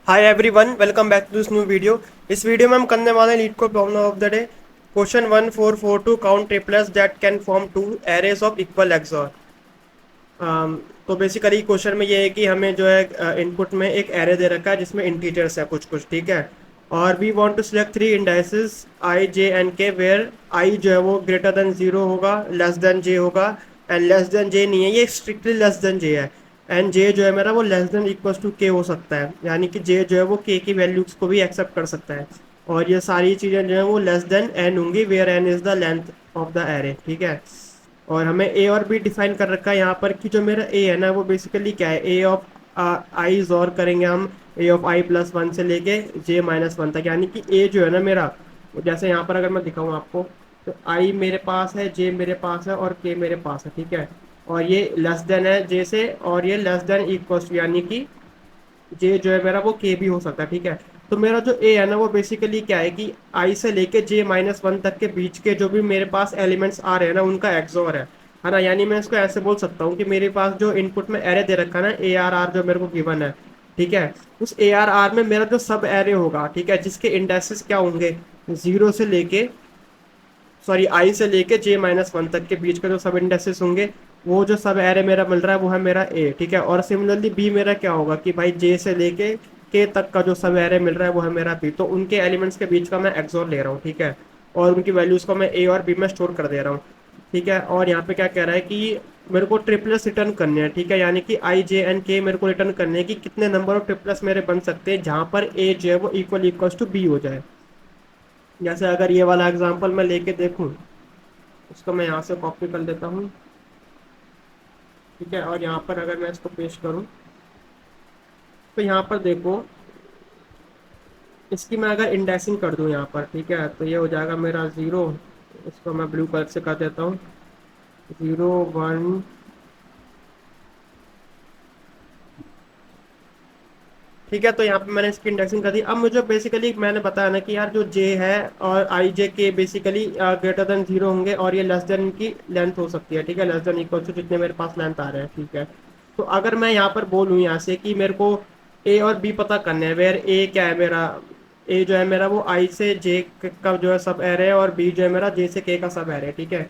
Hi everyone, welcome back to this new video. इस वीडियो में हम करने वाले हैं LeetCode problem of the day. Question 1442 count triplets that can form two arrays of equal XOR. तो basically question में ये है कि हमें जो है इनपुट में एक एरे दे रखा है जिसमें इंटीजर्स है कुछ कुछ, ठीक है। और we want to select three indices I J and K, where I जो है वो ग्रेटर देन जीरो होगा, लेस देन जे होगा, एंड लेस देन जे नहीं है, ये स्ट्रिक्टली लेस देन जे है। एंड जे जो है मेरा वो लेस देन इक्वल्स टू के हो सकता है, यानी कि जे जो है वो के की वैल्यूज को भी एक्सेप्ट कर सकता है। और ये सारी चीज़ें जो है वो लेस देन एन होंगी, where N is the length of the array, ठीक है। और हमें ए और बी डिफाइन कर रखा है यहाँ पर कि जो मेरा ए है ना वो बेसिकली क्या है, ए ऑफ आई और करेंगे हम ए ऑफ आई प्लस वन से लेके जे माइनस वन तक, यानी कि ए जो है ना मेरा, जैसे यहाँ पर अगर मैं दिखाऊँ आपको, तो आई मेरे पास है, जे मेरे पास है और के मेरे पास है, ठीक है। और ये लेस देन है जे से, और ये लेस देन इक्वल्स, यानी कि जे जो है मेरा वो के भी हो सकता है, ठीक है। तो मेरा जो ए है ना वो बेसिकली क्या है कि आई से लेके जे माइनस वन तक के बीच के जो भी मेरे पास एलिमेंट्स आ रहे हैं ना उनका एक्सोर है ना। यानी मैं इसको ऐसे बोल सकता हूँ कि मेरे पास जो इनपुट में एरे दे रखा है ना, ए आर आर जो मेरे को गिवन है, ठीक है। उस ए आर आर में मेरा जो सब एरे होगा, ठीक है, जिसके इंडेक्सेस क्या होंगे, जीरो से लेके, सॉरी, आई से लेके जे माइनस वन तक के बीच का जो सब इंडेक्सेस होंगे, वो जो सब एरे मेरा मिल रहा है वो है मेरा ए, ठीक है। और सिमिलरली बी मेरा क्या होगा कि भाई जे से लेके के तक का जो सब एरे मिल रहा है वो है मेरा बी, तो उनके एलिमेंट्स के बीच का मैं एक्सोर ले रहा हूँ, ठीक है। और उनकी वैल्यूज को मैं ए और बी में स्टोर कर दे रहा हूँ, ठीक है। और यहाँ पे क्या कह रहा है कि मेरे को ट्रिपलेट्स रिटर्न करने हैं, ठीक है, यानी कि आई जे एंड के मेरे को रिटर्न करने हैं कि कितने नंबर ऑफ ट्रिपलेट्स मेरे बन सकते हैं जहाँ पर ए जो है वो इक्वल इक्वल्स टू बी हो जाए। जैसे अगर ये वाला एग्जांपल मैं लेके देखूं, इसको मैं यहाँ से कॉपी कर लेता हूँ, ठीक है। और यहाँ पर अगर मैं इसको पेस्ट करूँ, तो यहाँ पर देखो, इसकी मैं अगर इंडेक्सिंग कर दूँ यहाँ पर, ठीक है, तो ये हो जाएगा मेरा ज़ीरो। इसको मैं ब्लू कलर से कर देता हूँ, ज़ीरो वन, ठीक है। तो यहाँ पे मैंने इसकी इंडेक्सिंग कर दी। अब मुझे बेसिकली मैंने बताया ना कि यार जो जे है और आई जे के बेसिकली ग्रेटर देन जीरो होंगे, और ये लेस देन की लेंथ हो सकती है, ठीक है, लेस देन इक्वल टू जितने मेरे पास लेंथ आ रहे हैं, ठीक है। तो अगर मैं यहाँ पर बोलूँ यहाँ से कि मेरे को ए और बी पता करना है, वेयर ए क्या है मेरा, ए जो है मेरा वो आई से जे का जो है सब एरे है, और बी जो है मेरा जे से के का सब एरे है, ठीक है।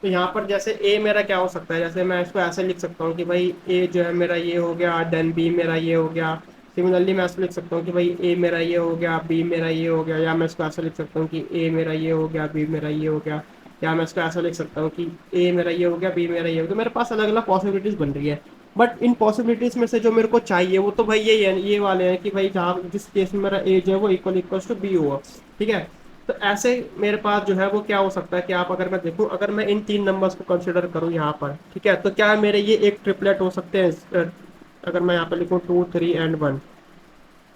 तो यहाँ पर जैसे ए मेरा क्या हो सकता है, जैसे मैं इसको ऐसे लिख सकता हूँ कि भाई ए जो है मेरा ये हो गया, देन बी मेरा ये हो गया। सिमिलरली मैं ऐसे लिख सकता हूँ कि भाई ए मेरा ये हो गया, बी मेरा ये हो गया, या मैं इसको ऐसे लिख सकता हूँ कि ए मेरा ये हो गया, बी मेरा ये हो गया, या मैं इसको ऐसा लिख सकता हूँ कि ए मेरा ये हो गया, बी मेरा ये हो गया। मेरे पास अलग अलग पॉसिबिलिटीज बन रही है, बट इन पॉसिबिलिटीज में से जो मेरे को चाहिए वो तो भाई ये वाले हैं कि भाई जहाँ जिस केस में मेरा ए जो है वो इक्वल इक्वल्स टू बी हुआ, ठीक है। तो ऐसे मेरे पास जो है वो क्या हो सकता है कि आप, अगर मैं देखूं, अगर मैं इन तीन नंबर्स को कंसिडर करूं यहाँ पर, ठीक है, तो क्या मेरे ये एक ट्रिपलेट हो सकते हैं। अगर मैं यहाँ पर लिखूं टू थ्री एंड वन,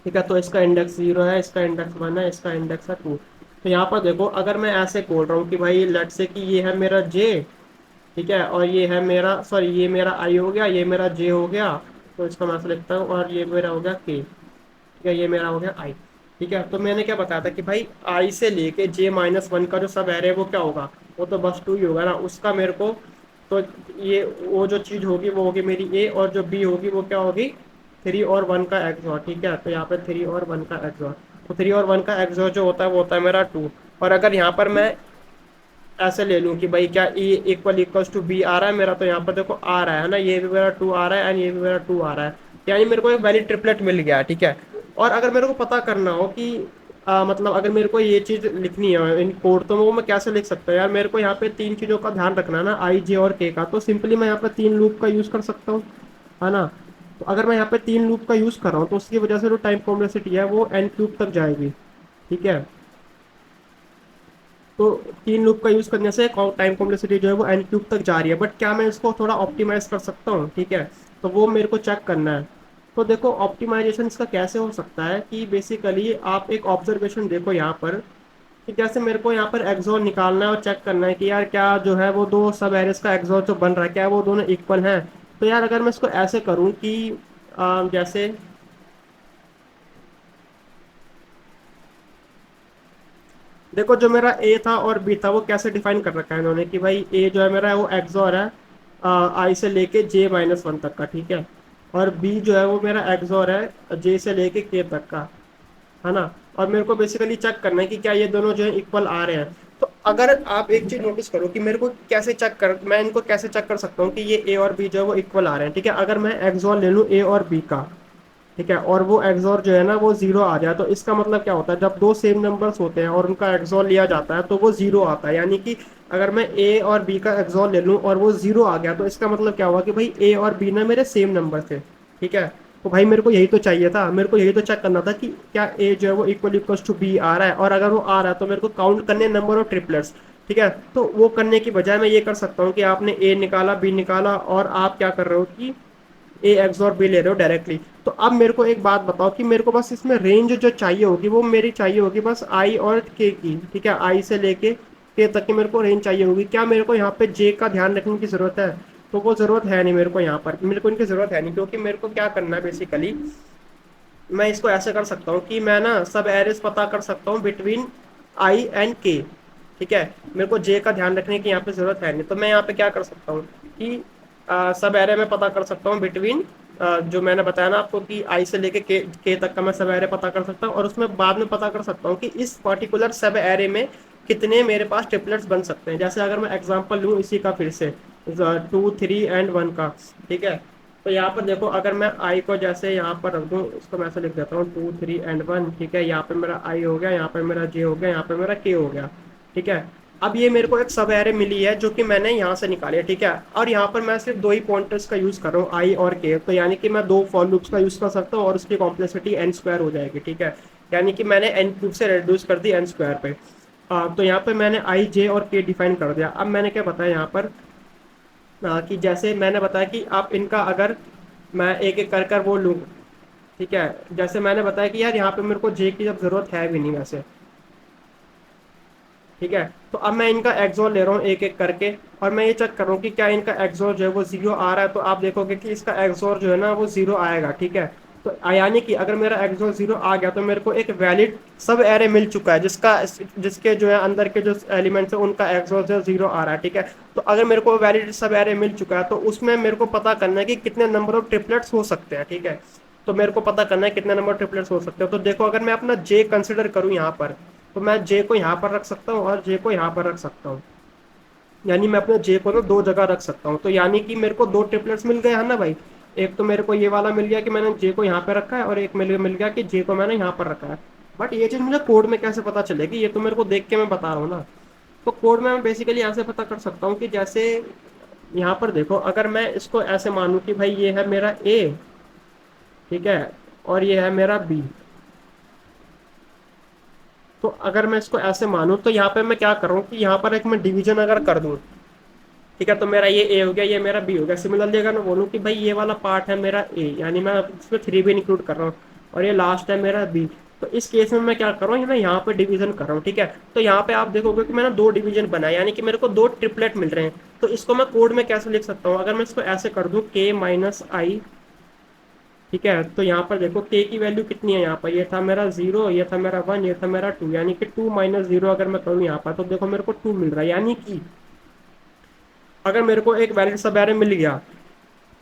ठीक है, तो इसका इंडेक्स जीरो है, इसका इंडेक्स वन है, इसका इंडेक्स है टू। तो यहाँ पर देखो, अगर मैं ऐसे बोल रहा हूँ कि भाई लेट से कि ये है मेरा जे, ठीक है, और ये है मेरा, सॉरी, ये मेरा आई हो गया, ये मेरा जे हो गया, तो इसका मैं ऐसे लिखता हूँ, और ये मेरा हो गया के, ठीक है, ये मेरा हो गया आई, ठीक है। तो मैंने क्या बताया था कि भाई आई से लेके जे माइनस वन का जो सब एरे है वो क्या होगा, वो तो बस टू ही होगा ना उसका मेरे को। तो ये वो जो चीज़ होगी वो होगी मेरी ए, और जो बी होगी वो क्या होगी, थ्री और वन का एक्सॉर, ठीक है। तो यहाँ पे थ्री और वन का एक्सॉर, तो थ्री और वन का एक्सॉर जो होता है वो होता है मेरा टू। और अगर यहाँ पर मैं ऐसे ले लूँ कि भाई क्या E equal equals to B आ रहा है मेरा, तो यहाँ पर देखो आ रहा है ना, ये भी मेरा टू आ रहा है एंड ये भी मेरा टू आ रहा है, यानी मेरे को एक वैलिड ट्रिपलेट मिल गया, ठीक है। और अगर मेरे को पता करना हो कि मतलब अगर मेरे को ये चीज़ लिखनी है इन कोड, तो वो मैं कैसे लिख सकता हूँ यार। मेरे को यहाँ पे तीन चीज़ों का ध्यान रखना है ना, आई जे और के का, तो सिंपली मैं यहाँ पे तीन लूप का यूज़ कर सकता हूँ, है ना। तो अगर मैं यहाँ पे तीन लूप का यूज़ कर रहा हूँ तो उसकी वजह से जो टाइम कॉम्प्लेक्सिटी है वो एन क्यूब तक जाएगी, ठीक है। तो तीन लूप का यूज़ करने से टाइम कॉम्प्लेक्सिटी जो है वो एन क्यूब तक जा रही है, बट क्या मैं इसको थोड़ा ऑप्टिमाइज कर सकता हूँ, ठीक है। तो वो मेरे को चेक करना है। तो देखो ऑप्टिमाइजेशन इसका कैसे हो सकता है कि बेसिकली आप एक ऑब्जर्वेशन देखो यहाँ पर, कि जैसे मेरे को यहाँ पर एक्सोर निकालना है और चेक करना है कि यार क्या जो है वो दो सब एरेस का एक्सोर जो बन रहा है क्या वो दोनों इक्वल हैं। तो यार अगर मैं इसको ऐसे करूँ कि जैसे देखो, जो मेरा ए था और बी था वो कैसे डिफाइन कर रखा है इन्होंने कि भाई ए जो है मेरा वो एक्सॉर है आई से लेके जे माइनस वन तक का, ठीक है। और बी जो है वो मेरा एक्सॉर है जे से लेके के तक का, है ना। और मेरे को बेसिकली चेक करना है कि क्या ये दोनों जो है इक्वल आ रहे हैं। तो अगर आप एक चीज नोटिस करो कि मेरे को कैसे चेक कर, मैं इनको कैसे चेक कर सकता हूँ कि ये ए और बी जो है वो इक्वल आ रहे हैं, ठीक है। अगर मैं एक्सॉर ले लूँ ए और बी का, ठीक है, और वो एक्सॉर जो है ना वो जीरो आ जाए, तो इसका मतलब क्या होता है, जब दो सेम नंबर्स होते हैं और उनका एक्सॉर लिया जाता है तो वो जीरो आता है। यानी कि अगर मैं ए और बी का एक्सॉर ले लूं और वो जीरो आ गया, तो इसका मतलब क्या हुआ कि भाई ए और बी ना मेरे सेम नंबर थे, ठीक है। तो भाई मेरे को यही तो चाहिए था, मेरे को यही तो चेक करना था कि क्या ए जो है वो इक्वल इक्वल्स टू बी आ रहा है। और अगर वो आ रहा है तो मेरे को काउंट करने नंबर ऑफ ट्रिपलेट्स, ठीक है। तो वो करने की बजाय मैं ये कर सकता हूँ कि आपने ए निकाला, बी निकाला, और आप क्या कर रहे हो कि ए एक्स और बी ले रहे हो डायरेक्टली। तो अब मेरे को एक बात बताओ कि मेरे को बस इसमें रेंज जो चाहिए होगी वो मेरी चाहिए होगी बस आई और के की, ठीक है। आई से लेके के तक की मेरे को रेंज चाहिए होगी। क्या मेरे को यहाँ पे जे का ध्यान रखने की जरूरत है? तो वो जरूरत है नहीं मेरे को, यहाँ पर मेरे को इनकी जरूरत है नहीं, क्योंकि मेरे को क्या करना है बेसिकली, मैं इसको ऐसे कर सकता हूँ कि मैं ना सब एरेस पता कर सकता हूँ बिटवीन आई एंड के, ठीक है। मेरे को जे का ध्यान रखने की यहाँ पे जरूरत है नहीं। तो मैं यहाँ पे क्या कर सकता हूँ कि सब एरे में पता कर सकता हूँ बिटवीन, जो मैंने बताया ना आपको कि आई से लेके के तक का मैं सब एरे पता कर सकता हूँ, और उसमें बाद में पता कर सकता हूँ कि इस पर्टिकुलर सब एरे में कितने मेरे पास ट्रिपलेट्स बन सकते हैं। जैसे अगर मैं एग्जांपल लूँ इसी का फिर से 2 3 एंड 1 का, ठीक है। तो यहाँ पर देखो, अगर मैं आई को जैसे यहाँ पर रख दूँ, इसको मैं ऐसे लिख देता हूँ 2 3 एंड 1, ठीक है। यहाँ पे मेरा आई हो गया, यहाँ पे मेरा जे हो गया, यहाँ पे मेरा के हो गया, ठीक है। अब ये मेरे को एक सब एरे मिली है जो कि मैंने यहाँ से निकाली है, ठीक है। और यहाँ पर मैं सिर्फ दो ही पॉइंटर्स का यूज कर रहा हूँ, आई और के। तो यानी कि मैं दो फॉर लूप्स का यूज कर सकता हूँ और उसकी कॉम्प्लेक्सिटी एन स्क्वायर हो जाएगी, ठीक है। यानी कि मैंने एन क्यूब से रिड्यूस कर दी एन स्क्वायर पे। तो यहाँ पे मैंने आई जे और के डिफाइन कर दिया। अब मैंने क्या बताया यहाँ पर, कि जैसे मैंने बताया कि आप इनका अगर मैं एक एक कर कर वो लूँ, ठीक है। जैसे मैंने बताया कि यार यहाँ पे मेरे को जे की जब जरूरत है भी नहीं वैसे, ठीक है। तो अब मैं इनका एक्सोर ले रहा हूँ एक एक करके, और मैं ये चेक कर रहा हूँ कि क्या इनका एक्सोर जो है वो जीरो आ रहा है। तो आप देखोगे कि इसका एक्सोर जो है ना वो जीरो आएगा, ठीक है। तो यानी कि अगर मेरा एक्सोर जीरो आ गया तो मेरे को एक वैलिड सब एरे मिल चुका है जिसका जिसके जो है अंदर के जो एलिमेंट्स है उनका एक्सोर जो जीरो आ रहा है, ठीक है। तो अगर मेरे को वैलिड सब एरे मिल चुका है तो उसमें मेरे को पता करना है कि कितने नंबर ऑफ ट्रिपलेट्स हो सकते हैं, ठीक है। तो मेरे को पता करना है कितने नंबर ट्रिपलेट्स हो सकते हैं। तो देखो, अगर मैं अपना जे कंसिडर करूँ यहाँ पर, तो मैं जे को यहाँ पर रख सकता हूँ और जे को यहाँ पर रख सकता हूँ। यानी मैं अपने जे को ना दो जगह रख सकता हूँ। तो यानी कि मेरे को दो ट्रिपलेट्स मिल गए है ना भाई। एक तो मेरे को ये वाला मिल गया कि मैंने जे को यहाँ पे रखा है, और एक मिल गया कि जे को मैंने यहाँ पर रखा है। बट ये चीज़ मुझे कोड में कैसे पता चलेगी, ये तो मेरे को देख के मैं बता रहा हूँ ना। तो कोड में मैं बेसिकली यहाँ से पता कर सकता हूँ कि जैसे यहाँ पर देखो, अगर मैं इसको ऐसे मानूँ कि भाई ये है मेरा ए, ठीक है, और ये है मेरा बी। तो अगर मैं इसको ऐसे मानूं तो यहाँ पे मैं क्या कर रहा हूँ कि यहाँ पर एक मैं डिवीजन अगर कर दूं, ठीक है। तो मेरा ये ए हो गया, ये मेरा बी हो गया। सिमिलरली अगर मैं बोलूँ कि भाई ये वाला पार्ट है मेरा ए, यानी मैं इसमें थ्री भी इंक्लूड कर रहा हूँ, और ये लास्ट है मेरा बी। तो इस केस में मैं क्या कर रहा हूँ, मैं यहाँ पे डिवीजन कर रहा हूँ, ठीक है। तो यहाँ पे आप देखोगे कि मैंने दो डिवीजन बनाया, यानी कि मेरे को दो ट्रिपलेट मिल रहे हैं। तो इसको मैं कोड में कैसे लिख सकता हूँ, अगर मैं इसको ऐसे कर दूँ के माइनस आई, ठीक है। तो यहाँ पर देखो के की वैल्यू कितनी है, यहाँ पर ये था मेरा जीरो, ये था मेरा वन, ये था मेरा टू, यानी कि टू माइनस जीरो अगर मैं करूँ यहाँ पर तो देखो मेरे को टू मिल रहा है। यानी कि अगर मेरे को एक वैलिड सब एरे मिल गया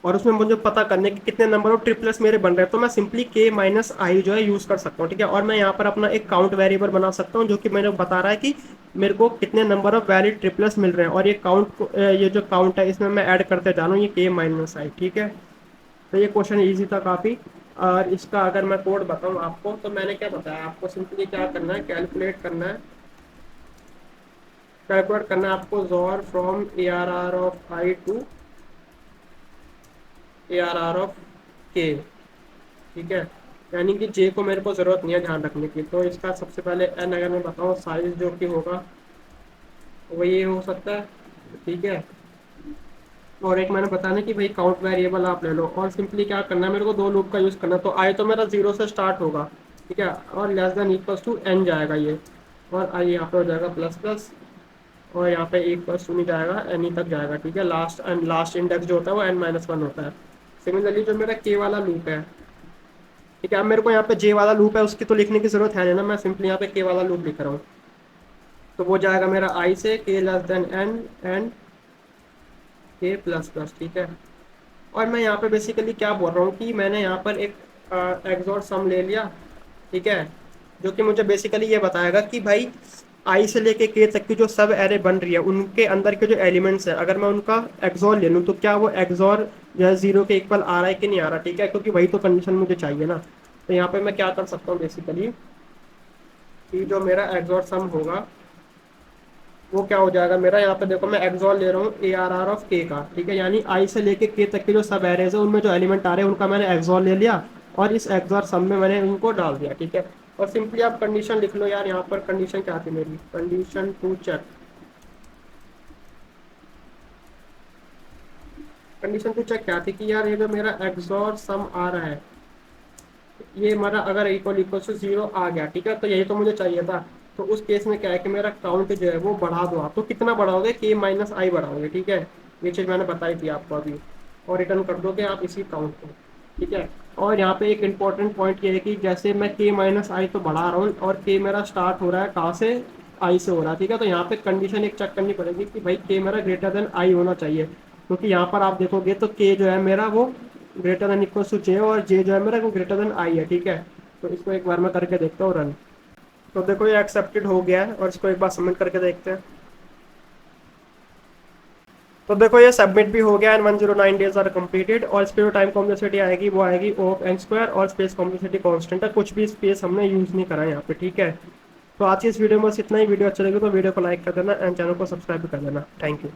और उसमें मुझे पता करने कि कितने नंबर ऑफ ट्रिपलेट्स मेरे बन रहे हैं, तो मैं सिंपली के माइनस आई जो है यूज कर सकता हूँ, ठीक है। और मैं यहाँ पर अपना एक काउंट वेरिएबल बना सकता हूँ जो कि मेरे को बता रहा है कि मेरे को कितने नंबर ऑफ वैलिड ट्रिपलेट्स मिल रहे हैं। और ये काउंट ये जो काउंट है इसमें मैं ऐड करते जा रहा हूँ ये के माइनस आई, ठीक है। तो ये क्वेश्चन इजी था काफ़ी। और इसका अगर मैं कोड बताऊँ आपको, तो मैंने क्या बताया आपको, सिंपली क्या करना है, कैलकुलेट करना है आपको XOR from A R R of I to A R R of K, ठीक है। यानी कि जे को मेरे को ज़रूरत नहीं है ध्यान रखने की। तो इसका सबसे पहले एन अगर मैं बताऊँ साइज जो कि होगा वो ये हो सकता है, ठीक है। और एक मैंने बताया ना कि भाई काउंट वेरिएबल आप ले लो, और सिंपली क्या करना है, मेरे को दो लूप का यूज़ करना है। तो आई तो मेरा जीरो से स्टार्ट होगा, ठीक है, और less than equals to N जाएगा ये, और आई यहाँ पे हो जाएगा प्लस प्लस, और यहाँ पे एक प्लस टू नहीं जाएगा, एन ही तक जाएगा, ठीक है। लास्ट इंडेक्स जो होता है वो एन माइनस वन होता है। सिमिलरली जो मेरा के वाला लूप है, ठीक है। अब मेरे को यहाँ पे जे वाला लूप है उसकी तो लिखने की जरूरत है नहीं ना, मैं सिंपली यहाँ पे के वाला लूप लिख रहा हूँ। तो वो जाएगा मेरा आई से के लेस देन एन एंड के प्लस प्लस, ठीक है। और मैं यहाँ पे बेसिकली क्या बोल रहा हूँ कि मैंने यहाँ पर एक एक्सॉर सम ले लिया, ठीक है, जो कि मुझे बेसिकली ये बताएगा कि भाई आई से लेके के तक की जो सब एरे बन रही है उनके अंदर के जो एलिमेंट्स है अगर मैं उनका एक्सॉर ले लूँ तो क्या वो एक्सॉर जो है जीरो के इक्वल आ रहा है कि नहीं आ रहा, ठीक है, क्योंकि वही तो कंडीशन मुझे चाहिए ना। तो यहाँ पे मैं क्या कर सकता हूँ बेसिकली कि जो मेरा एक्सॉर सम होगा वो क्या हो जाएगा मेरा, यहाँ पे देखो मैं एक्सॉल ले रहा हूँ ए आर आर ऑफ के का, ठीक है, यानी आई से लेके के तक के जो सब एरेज है उनमें जो एलिमेंट आ रहे हैं उनका मैंने एक्सॉल ले लिया और इस एक्सॉर सम में मैंने उनको डाल दिया, ठीक है। और सिंपली आप कंडीशन लिख लो यार, यहाँ पर कंडीशन क्या थी मेरी, condition to check, condition to check क्या थी कि यार ये जो मेरा एक्सॉर सम आ रहा है ये मेरा अगर इक्वल इक्वल टू जीरो आ गया, ठीक है, तो यही तो मुझे चाहिए था। तो उस केस में क्या है कि मेरा काउंट जो है वो बढ़ा दो आप, तो कितना बढ़ाओगे, के माइनस आई बढ़ाओगे, ठीक है, ये चीज़ मैंने बताई थी आपको अभी, और रिटर्न कर दोगे आप इसी काउंट को, ठीक है। और यहाँ पे एक इंपॉर्टेंट पॉइंट ये है कि जैसे मैं के माइनस आई तो बढ़ा रहा हूँ और के मेरा स्टार्ट हो रहा है कहाँ से, आई से हो रहा है, ठीक है, तो यहाँ पे कंडीशन एक चेक करनी पड़ेगी कि भाई के मेरा ग्रेटर देन आई होना चाहिए, क्योंकि यहाँ पर आप देखोगे तो के जो है मेरा वो ग्रेटर देन इक्वल टू जे और जे जो है मेरा वो ग्रेटर देन आई है, ठीक है। तो इसको एक बार मैं करके देखता हूँ रन। तो देखो ये एक्सेप्टेड हो गया है और इसको एक बार सबमिट करके देखते हैं। तो देखो ये सबमिट भी हो गया एंड 109 डेज आर कंप्लीटेड, और इस पे जो टाइम कॉम्प्लेक्सिटी आएगी वो आएगी ओ ऑफ एन स्क्वायर और स्पेस कॉम्प्लेक्सिटी कांस्टेंट है, कुछ भी स्पेस हमने यूज़ नहीं करा यहाँ पे, ठीक है। तो आज की इस वीडियो में बस इतना ही। वीडियो अच्छा लगे तो वीडियो को लाइक कर देना एंड चैनल को सब्सक्राइब कर देना। Thank you.